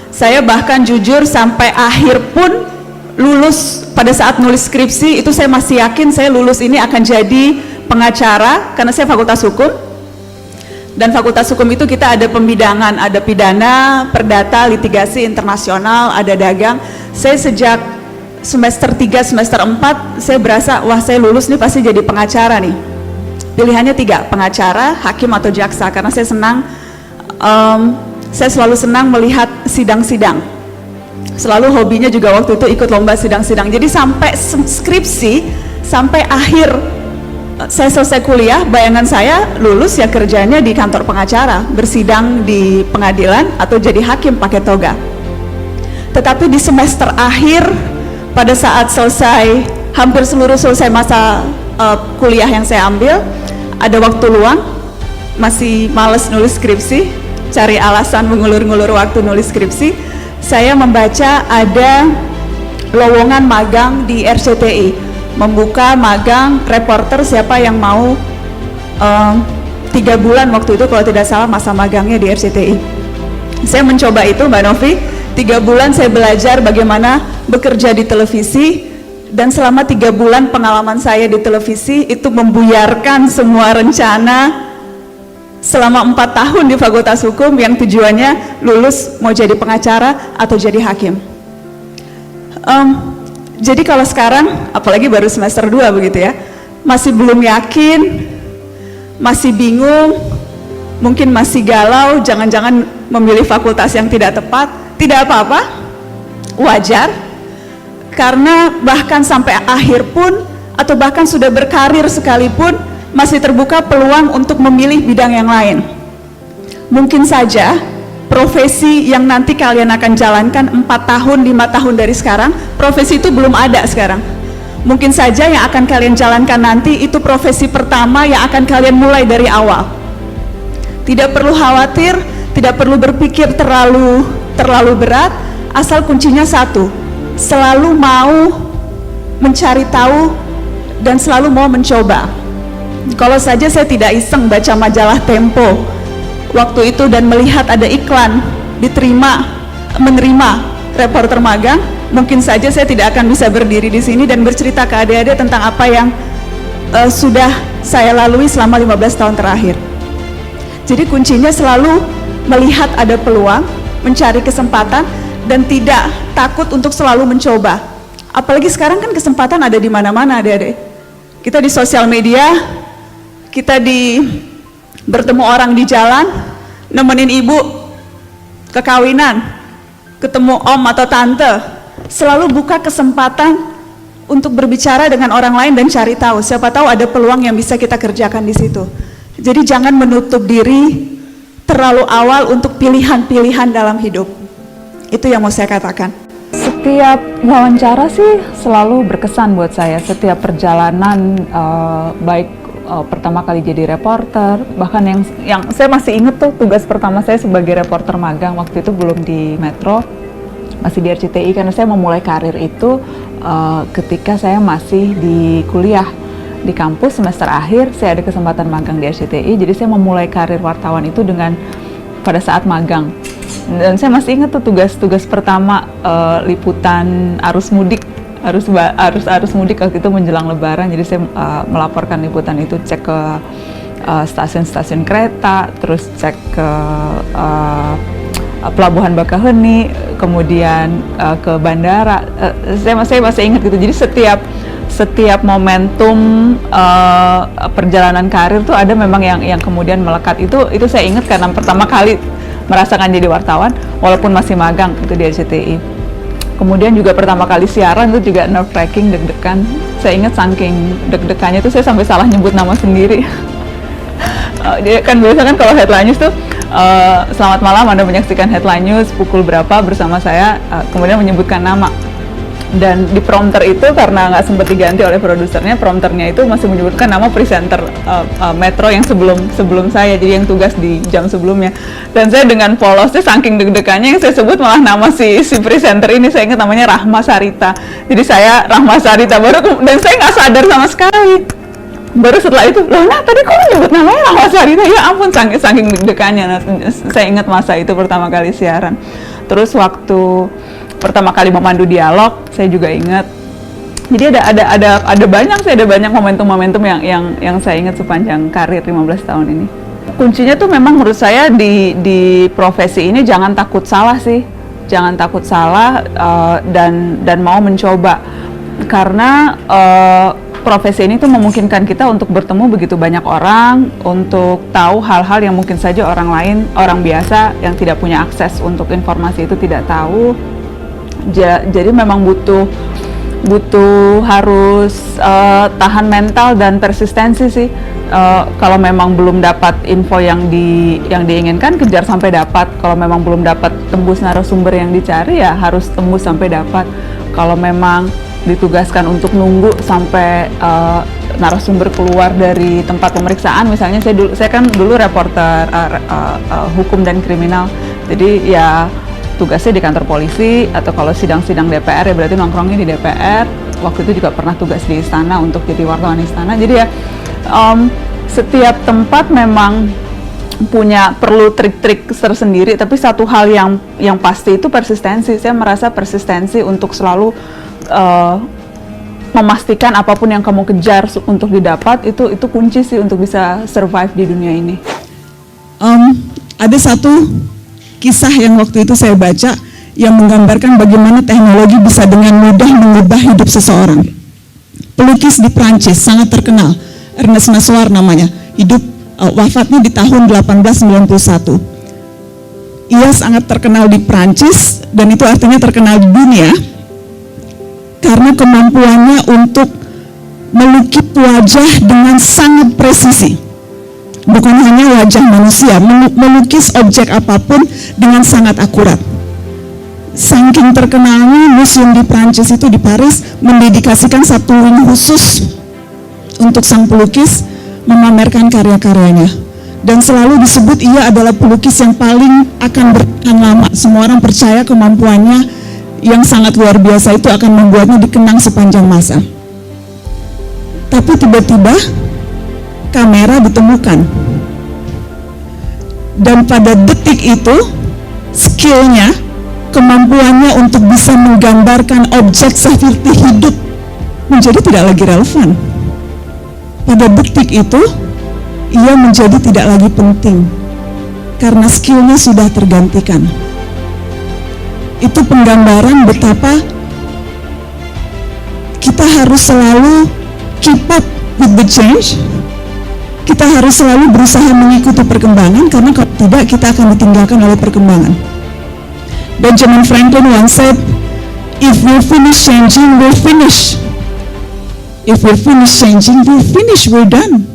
Saya bahkan jujur sampai akhir pun lulus, pada saat nulis skripsi itu saya masih yakin saya lulus ini akan jadi pengacara karena saya fakultas hukum. Dan fakultas hukum itu kita ada pembidangan, ada pidana, perdata, litigasi internasional, ada dagang. Saya sejak semester 3, semester 4 saya berasa wah saya lulus nih pasti jadi pengacara nih. Pilihannya 3, pengacara, hakim atau jaksa, karena saya senang, saya selalu senang melihat sidang-sidang. Selalu hobinya juga waktu itu ikut lomba sidang-sidang. Jadi sampai skripsi, sampai akhir saya selesai kuliah, bayangan saya lulus ya kerjanya di kantor pengacara, bersidang di pengadilan atau jadi hakim pakai toga. Tetapi di semester akhir, pada saat selesai, hampir seluruh selesai masa kuliah yang saya ambil, ada waktu luang, masih males nulis skripsi, cari alasan mengulur-ngulur waktu nulis skripsi, saya membaca ada lowongan magang di RCTI, membuka magang reporter siapa yang mau 3 bulan waktu itu kalau tidak salah masa magangnya di RCTI. Saya mencoba itu Mbak Novi, 3 bulan saya belajar bagaimana bekerja di televisi, dan selama 3 bulan pengalaman saya di televisi itu membuyarkan semua rencana selama 4 tahun di Fakultas Hukum yang tujuannya lulus mau jadi pengacara atau jadi hakim. Jadi kalau sekarang, apalagi baru semester 2 begitu ya, masih belum yakin, masih bingung, mungkin masih galau, jangan-jangan memilih fakultas yang tidak tepat, tidak apa-apa, wajar, karena bahkan sampai akhir pun, atau bahkan sudah berkarir sekalipun, masih terbuka peluang untuk memilih bidang yang lain. Mungkin saja profesi yang nanti kalian akan jalankan 4 tahun, 5 tahun dari sekarang, profesi itu belum ada sekarang. Mungkin saja yang akan kalian jalankan nanti itu profesi pertama yang akan kalian mulai dari awal. Tidak perlu khawatir, tidak perlu berpikir terlalu berat, asal kuncinya satu, selalu mau mencari tahu dan selalu mau mencoba. Kalau saja saya tidak iseng baca majalah Tempo waktu itu dan melihat ada iklan menerima reporter magang, mungkin saja saya tidak akan bisa berdiri di sini dan bercerita ke adik-adik tentang apa yang sudah saya lalui selama 15 tahun terakhir. Jadi kuncinya selalu melihat ada peluang, mencari kesempatan, dan tidak takut untuk selalu mencoba. Apalagi sekarang kan kesempatan ada di mana-mana adik-adik. Kita di sosial media, kita bertemu orang di jalan, nemenin ibu ke kawinan, ketemu om atau tante, selalu buka kesempatan untuk berbicara dengan orang lain dan cari tahu, siapa tahu ada peluang yang bisa kita kerjakan di situ. Jadi jangan menutup diri terlalu awal untuk pilihan-pilihan dalam hidup. Itu yang mau saya katakan. Setiap wawancara sih selalu berkesan buat saya, setiap perjalanan baik pertama kali jadi reporter, bahkan yang saya masih inget tuh tugas pertama saya sebagai reporter magang, waktu itu belum di Metro, masih di RCTI, karena saya memulai karir itu ketika saya masih di kuliah di kampus semester akhir, saya ada kesempatan magang di RCTI, jadi saya memulai karir wartawan itu dengan pada saat magang. Dan saya masih ingat tuh tugas pertama liputan arus mudik waktu itu menjelang Lebaran. Jadi saya melaporkan liputan itu, cek ke stasiun-stasiun kereta, terus cek ke Pelabuhan Bakaheni, kemudian ke bandara. Saya masih ingat gitu. Jadi setiap momentum perjalanan karir tuh ada memang yang kemudian melekat. Itu saya ingat karena pertama kali merasakan jadi wartawan walaupun masih magang itu di RCTI. Kemudian juga pertama kali siaran itu juga nerve-wracking, deg-degan. Saya ingat saking deg-degannya tuh saya sampai salah nyebut nama sendiri. Dia kan biasa kan kalau headline news tuh selamat malam, Anda menyaksikan headline news pukul berapa bersama saya, kemudian menyebutkan nama. Dan di prompter itu karena nggak sempat diganti oleh produsernya, prompternya itu masih menyebutkan nama presenter Metro yang sebelum saya, jadi yang tugas di jam sebelumnya. Dan saya dengan polosnya saking deg-degannya yang saya sebut malah nama si presenter ini, saya ingat namanya Rahma Sarita. Jadi saya Rahma Sarita dan saya nggak sadar sama sekali. Baru setelah itu, loh nah tadi kok nyebut namanya Rahma Sarita? Ya ampun, saking deg-degannya. Nah, saya ingat masa itu pertama kali siaran. Terus waktu pertama kali memandu dialog, saya juga ingat. Jadi ada banyak momentum-momentum yang saya ingat sepanjang karir 15 tahun ini. Kuncinya tuh memang menurut saya di profesi ini jangan takut salah sih, jangan takut salah dan mau mencoba, karena profesi ini tuh memungkinkan kita untuk bertemu begitu banyak orang, untuk tahu hal-hal yang mungkin saja orang biasa yang tidak punya akses untuk informasi itu tidak tahu. Jadi memang butuh harus tahan mental dan persistensi sih. Kalau memang belum dapat info yang diinginkan, kejar sampai dapat. Kalau memang belum dapat tembus narasumber yang dicari, ya harus tembus sampai dapat. Kalau memang ditugaskan untuk nunggu sampai narasumber keluar dari tempat pemeriksaan, misalnya saya kan dulu reporter hukum dan kriminal, jadi ya tugasnya di kantor polisi, atau kalau sidang-sidang DPR ya berarti nongkrongnya di DPR. Waktu itu juga pernah tugas di istana untuk jadi wartawan istana. Jadi ya setiap tempat memang perlu trik-trik tersendiri, tapi satu hal yang pasti itu persistensi. Saya merasa persistensi untuk selalu memastikan apapun yang kamu kejar untuk didapat itu kunci sih untuk bisa survive di dunia ini. Ada satu kisah yang waktu itu saya baca yang menggambarkan bagaimana teknologi bisa dengan mudah mengubah hidup seseorang. Pelukis di Prancis sangat terkenal, Ernest Nassoir namanya, wafatnya di tahun 1891. Ia sangat terkenal di Prancis dan itu artinya terkenal di dunia karena kemampuannya untuk melukis wajah dengan sangat presisi. Bukan hanya wajah manusia, melukis objek apapun dengan sangat akurat. Saking terkenalnya, museum di Prancis itu di Paris mendedikasikan satu wing khusus untuk sang pelukis memamerkan karya-karyanya. Dan selalu disebut ia adalah pelukis yang paling akan bertahan lama. Semua orang percaya kemampuannya yang sangat luar biasa itu akan membuatnya dikenang sepanjang masa. Tapi tiba-tiba kamera ditemukan, dan pada detik itu skillnya, kemampuannya untuk bisa menggambarkan objek seperti hidup menjadi tidak lagi relevan. Pada detik itu ia menjadi tidak lagi penting karena skillnya sudah tergantikan. Itu penggambaran betapa kita harus selalu keep up with the change. Kita harus selalu berusaha mengikuti perkembangan, karena kalau tidak kita akan ditinggalkan oleh perkembangan. Benjamin Franklin once said, "If we finish changing, we'll finish. If we finish changing, we'll finish, we're done."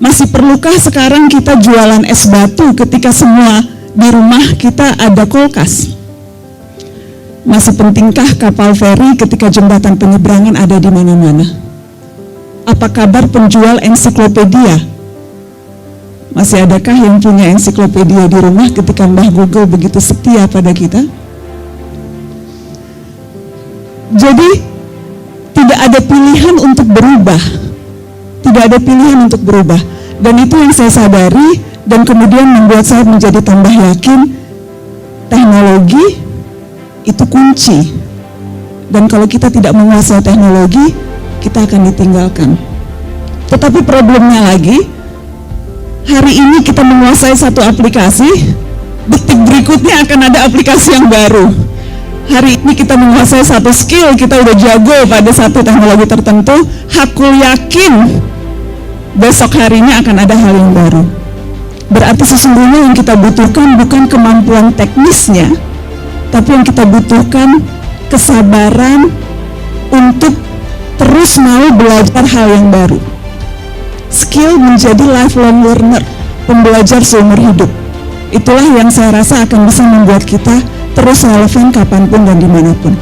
Masih perlukah sekarang kita jualan es batu ketika semua di rumah kita ada kulkas? Masih pentingkah kapal feri ketika jembatan penyeberangan ada di mana-mana? Apa kabar penjual ensiklopedia? Masih adakah yang punya ensiklopedia di rumah ketika Mbah Google begitu setia pada kita? Jadi tidak ada pilihan untuk berubah. Tidak ada pilihan untuk berubah. Dan itu yang saya sadari, dan kemudian membuat saya menjadi tambah yakin teknologi itu kunci. Dan kalau kita tidak menguasai teknologi, kita akan ditinggalkan. Tetapi problemnya lagi, hari ini kita menguasai satu aplikasi, detik berikutnya akan ada aplikasi yang baru. Hari ini kita menguasai satu skill, kita udah jago pada satu teknologi tertentu, hakul yakin besok harinya akan ada hal yang baru. Berarti sesungguhnya yang kita butuhkan bukan kemampuan teknisnya, tapi yang kita butuhkan kesabaran untuk terus mau belajar hal yang baru. Skill menjadi lifelong learner, pembelajar seumur hidup. Itulah yang saya rasa akan bisa membuat kita terus relevan kapanpun dan dimanapun.